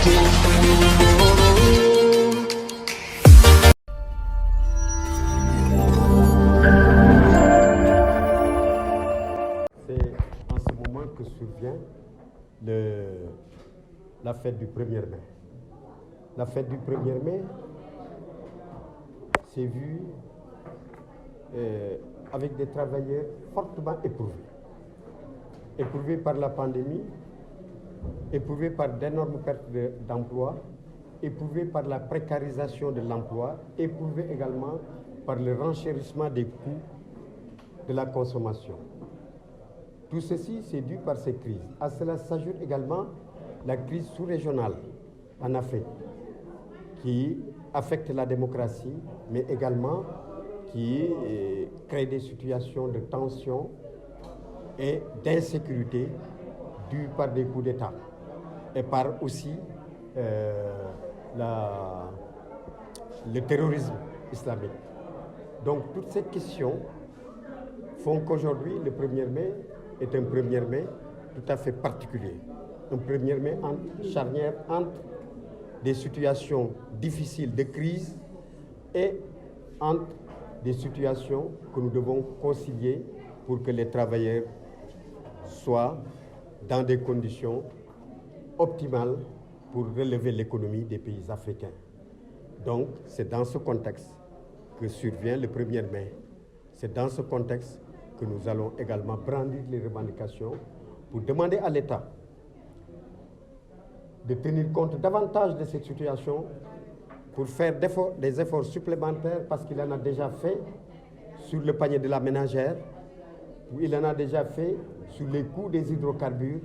En ce moment que survient la fête du 1er mai. La fête du 1er mai s'est vue avec des travailleurs fortement éprouvés. Éprouvés par la pandémie, éprouvés par d'énormes pertes d'emplois, éprouvés par la précarisation de l'emploi, éprouvés également par le renchérissement des coûts de la consommation. Tout ceci, c'est dû par ces crises. À cela s'ajoute également la crise sous-régionale en Afrique, qui affecte la démocratie, mais également qui crée des situations de tension et d'insécurité dues par des coups d'État et par aussi le terrorisme islamique. Donc toutes ces questions font qu'aujourd'hui, le 1er mai est un 1er mai tout à fait particulier. Un 1er mai charnière entre des situations difficiles de crise et entre des situations que nous devons concilier pour que les travailleurs soient dans des conditions optimales pour relever l'économie des pays africains. Donc, c'est dans ce contexte que survient le 1er mai. C'est dans ce contexte que nous allons également brandir les revendications pour demander à l'État de tenir compte davantage de cette situation pour faire des efforts supplémentaires parce qu'il en a déjà fait sur le panier de la ménagère, il en a déjà fait sur les coûts des hydrocarbures,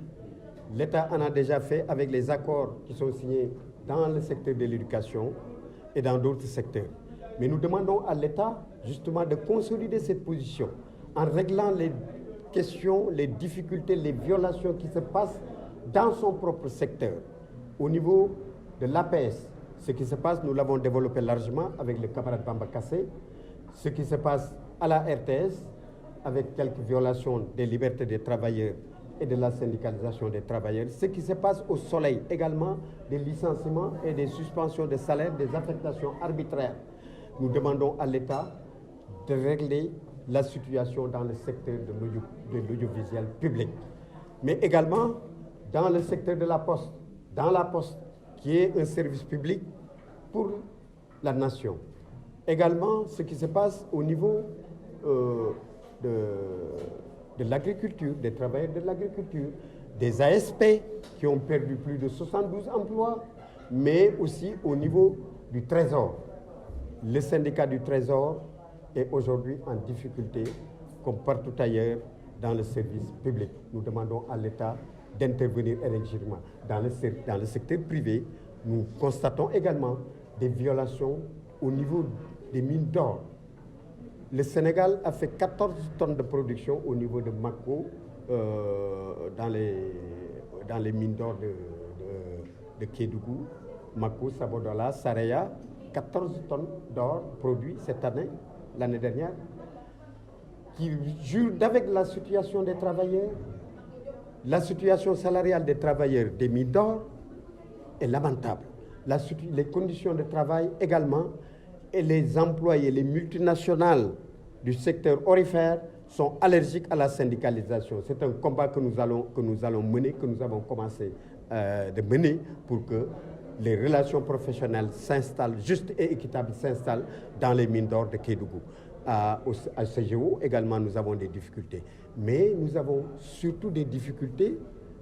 l'État en a déjà fait avec les accords qui sont signés dans le secteur de l'éducation et dans d'autres secteurs. Mais nous demandons à l'État justement de consolider cette position en réglant les questions, les difficultés, les violations qui se passent dans son propre secteur. Au niveau de l'APS, ce qui se passe, nous l'avons développé largement avec le camarade Bamba Kassé. Ce qui se passe à la RTS, avec quelques violations des libertés des travailleurs et de la syndicalisation des travailleurs. Ce qui se passe au Soleil également, des licenciements et des suspensions de salaire, des affectations arbitraires. Nous demandons à l'État de régler la situation dans le secteur de l'audiovisuel public, mais également dans le secteur de la Poste, dans la Poste, qui est un service public pour la nation. Également, ce qui se passe au niveau de l'agriculture, des travailleurs de l'agriculture, des ASP qui ont perdu plus de 72 emplois, mais aussi au niveau du Trésor. Le syndicat du Trésor est aujourd'hui en difficulté, comme partout ailleurs dans le service public. Nous demandons à l'État d'intervenir énergiquement. Dans le secteur privé, nous constatons également des violations au niveau des mines d'or. Le Sénégal a fait 14 tonnes de production au niveau de Mako, dans les mines d'or de Kédougou, Mako, Sabodola, Saraya. 14 tonnes d'or produits cette année, l'année dernière, qui jure d'avec la situation des travailleurs. La situation salariale des travailleurs des mines d'or est lamentable. Les conditions de travail également, et les employés, les multinationales du secteur orifère sont allergiques à la syndicalisation. C'est un combat que nous allons mener, que nous avons commencé de mener pour que les relations professionnelles s'installent, justes et équitables s'installent dans les mines d'or de Kédougou. À CGO également, nous avons des difficultés. Mais nous avons surtout des difficultés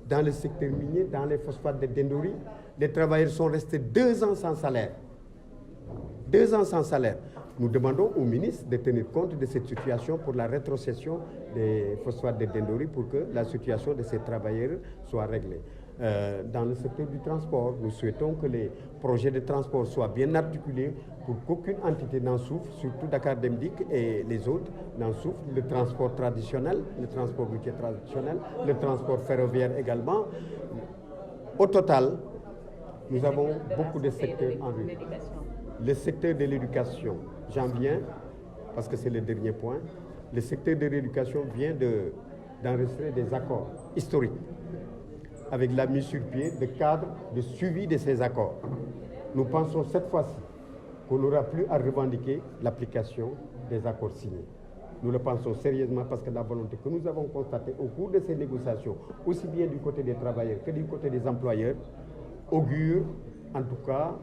dans le secteur minier, dans les phosphates de Dendori. Les travailleurs sont restés 2 ans sans salaire. 2 ans sans salaire. Nous demandons au ministre de tenir compte de cette situation pour la rétrocession des phosphates de Dendori pour que la situation de ces travailleurs soit réglée. Dans le secteur du transport, nous souhaitons que les projets de transport soient bien articulés pour qu'aucune entité n'en souffre, surtout Dakar Demdik et les autres n'en souffrent. Le transport traditionnel, le transport routier traditionnel, le transport ferroviaire également. Au total, nous avons beaucoup de secteurs en vue. Le secteur de l'éducation, j'en viens, parce que c'est le dernier point. Le secteur de l'éducation vient d'enregistrer des accords historiques avec la mise sur pied de cadres de suivi de ces accords. Nous pensons cette fois-ci qu'on n'aura plus à revendiquer l'application des accords signés. Nous le pensons sérieusement parce que la volonté que nous avons constatée au cours de ces négociations, aussi bien du côté des travailleurs que du côté des employeurs, augure en tout cas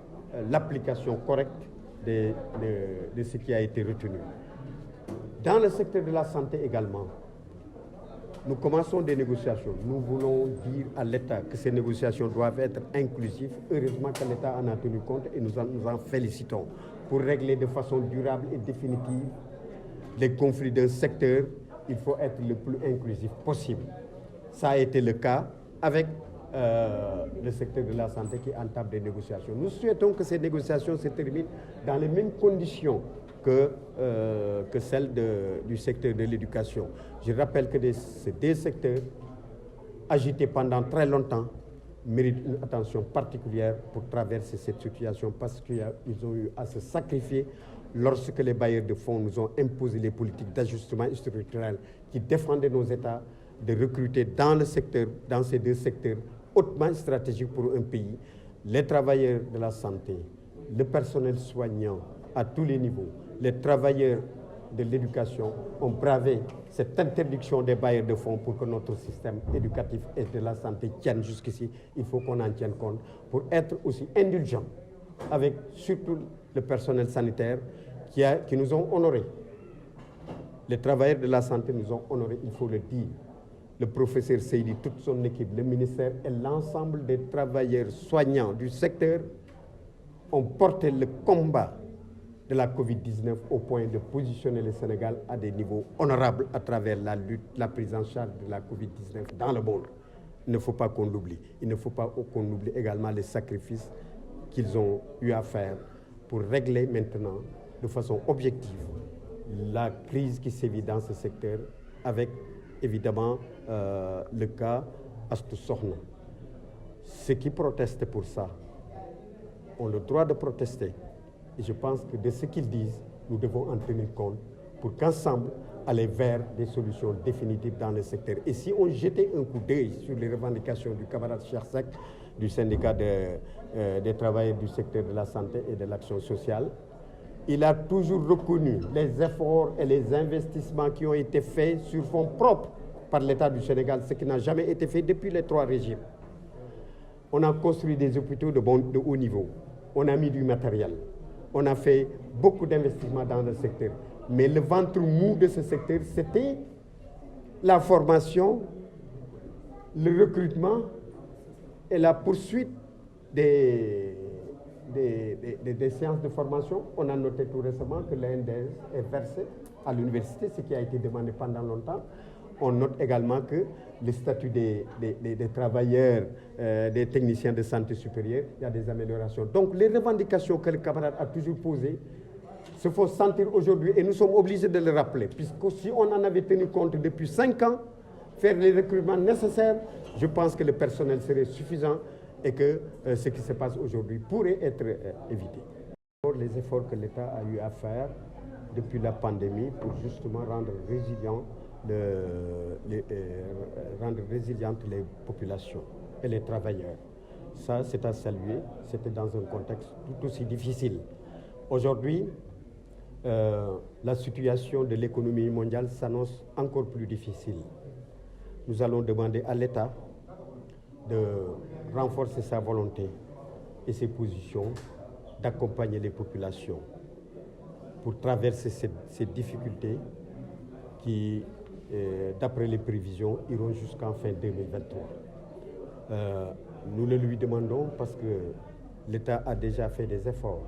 l'application correcte de ce qui a été retenu. Dans le secteur de la santé également, nous commençons des négociations. Nous voulons dire à l'État que ces négociations doivent être inclusives. Heureusement que l'État en a tenu compte et nous en félicitons. Pour régler de façon durable et définitive les conflits d'un secteur, il faut être le plus inclusif possible. Ça a été le cas avec le secteur de la santé qui entame des négociations. Nous souhaitons que ces négociations se terminent dans les mêmes conditions que celles du secteur de l'éducation. Je rappelle que ces deux secteurs, agités pendant très longtemps, méritent une attention particulière pour traverser cette situation parce qu'ils ont eu à se sacrifier lorsque les bailleurs de fonds nous ont imposé les politiques d'ajustement structurel qui défendaient nos États de recruter dans ces deux secteurs hautement stratégiques pour un pays, les travailleurs de la santé, le personnel soignant à tous les niveaux, les travailleurs de l'éducation ont bravé cette interdiction des bailleurs de fonds pour que notre système éducatif et de la santé tienne jusqu'ici. Il faut qu'on en tienne compte pour être aussi indulgent avec surtout le personnel sanitaire qui nous ont honorés. Les travailleurs de la santé nous ont honorés, il faut le dire. Le professeur Seydi, toute son équipe, le ministère et l'ensemble des travailleurs soignants du secteur ont porté le combat de la Covid-19 au point de positionner le Sénégal à des niveaux honorables à travers la lutte, la prise en charge de la Covid-19 dans le monde. Il ne faut pas qu'on l'oublie. Il ne faut pas qu'on oublie également les sacrifices qu'ils ont eu à faire pour régler maintenant de façon objective la crise qui sévit dans ce secteur avec évidemment le cas Astou Sokhna. Ceux qui protestent pour ça ont le droit de protester. Et je pense que de ce qu'ils disent, nous devons en tenir compte pour qu'ensemble, aller vers des solutions définitives dans le secteur. Et si on jetait un coup d'œil sur les revendications du camarade Cheikh Seck, du syndicat des travailleurs du secteur de la santé et de l'action sociale, il a toujours reconnu les efforts et les investissements qui ont été faits sur fonds propres par l'État du Sénégal, ce qui n'a jamais été fait depuis les trois régimes. On a construit des hôpitaux de haut niveau, on a mis du matériel, on a fait beaucoup d'investissements dans le secteur. Mais le ventre mou de ce secteur, c'était la formation, le recrutement et la poursuite des séances de formation. On a noté tout récemment que l'ANDES est versé à l'université, ce qui a été demandé pendant longtemps. On note également que le statut des travailleurs, des techniciens de santé supérieure, il y a des améliorations. Donc les revendications que le camarade a toujours posées se font sentir aujourd'hui et nous sommes obligés de le rappeler, puisque si on en avait tenu compte depuis 5 ans, faire les recrutements nécessaires, je pense que le personnel serait suffisant et que ce qui se passe aujourd'hui pourrait être évité. Les efforts que l'État a eu à faire depuis la pandémie pour justement rendre résilientes les populations et les travailleurs. Ça, c'est à saluer. C'était dans un contexte tout aussi difficile. Aujourd'hui, la situation de l'économie mondiale s'annonce encore plus difficile. Nous allons demander à l'État de renforcer sa volonté et ses positions, d'accompagner les populations pour traverser ces difficultés qui, d'après les prévisions, iront jusqu'en fin 2023. Nous le lui demandons parce que l'État a déjà fait des efforts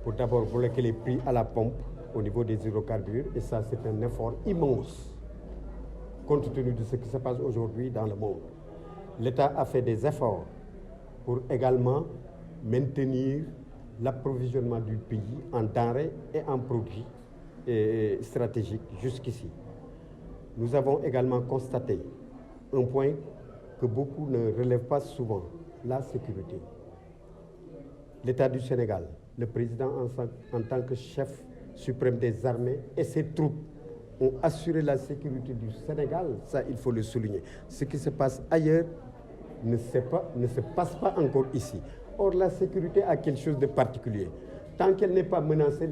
pour d'abord bloquer les prix à la pompe au niveau des hydrocarbures, et ça c'est un effort immense compte tenu de ce qui se passe aujourd'hui dans le monde. L'État a fait des efforts pour également maintenir l'approvisionnement du pays en denrées et en produits stratégiques jusqu'ici. Nous avons également constaté un point que beaucoup ne relèvent pas souvent, la sécurité. L'État du Sénégal, le président en tant que chef suprême des armées et ses troupes ont assuré la sécurité du Sénégal, ça il faut le souligner. Ce qui se passe ailleurs ne se passe pas encore ici. Or, la sécurité a quelque chose de particulier. Tant qu'elle n'est pas menacée,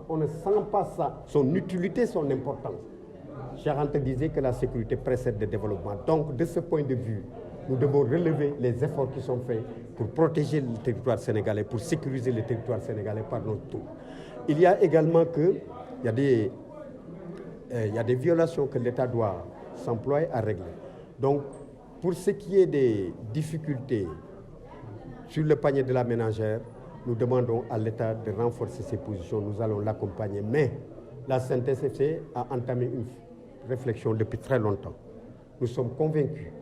on ne sent pas ça, son utilité, son importance. Cheikh Anta disait que la sécurité précède le développement. Donc, de ce point de vue, nous devons relever les efforts qui sont faits pour protéger le territoire sénégalais, pour sécuriser le territoire sénégalais par notre tour. Il y a également il y a des violations que l'État doit s'employer à régler. Donc, pour ce qui est des difficultés sur le panier de la ménagère, nous demandons à l'État de renforcer ses positions. Nous allons l'accompagner. Mais la CNTS/FC a entamé une réflexion depuis très longtemps. Nous sommes convaincus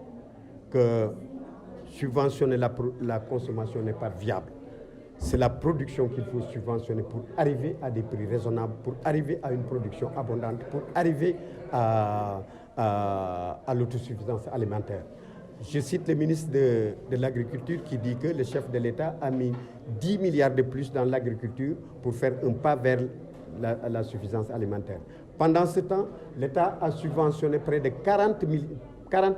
que subventionner la consommation n'est pas viable. C'est la production qu'il faut subventionner pour arriver à des prix raisonnables, pour arriver à une production abondante, pour arriver à l'autosuffisance alimentaire. Je cite le ministre de l'Agriculture qui dit que le chef de l'État a mis 10 milliards de plus dans l'agriculture pour faire un pas vers la suffisance alimentaire. Pendant ce temps, l'État a subventionné près de 40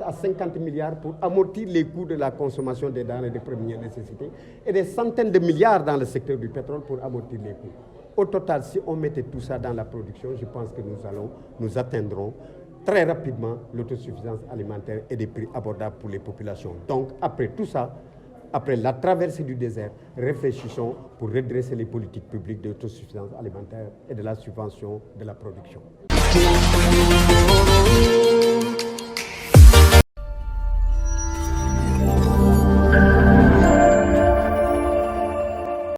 à 50 milliards pour amortir les coûts de la consommation des denrées de première nécessité et des centaines de milliards dans le secteur du pétrole pour amortir les coûts. Au total, si on mettait tout ça dans la production, je pense que nous atteindrons très rapidement l'autosuffisance alimentaire et des prix abordables pour les populations. Donc, après tout ça, après la traversée du désert, réfléchissons pour redresser les politiques publiques d'autosuffisance alimentaire et de la subvention de la production.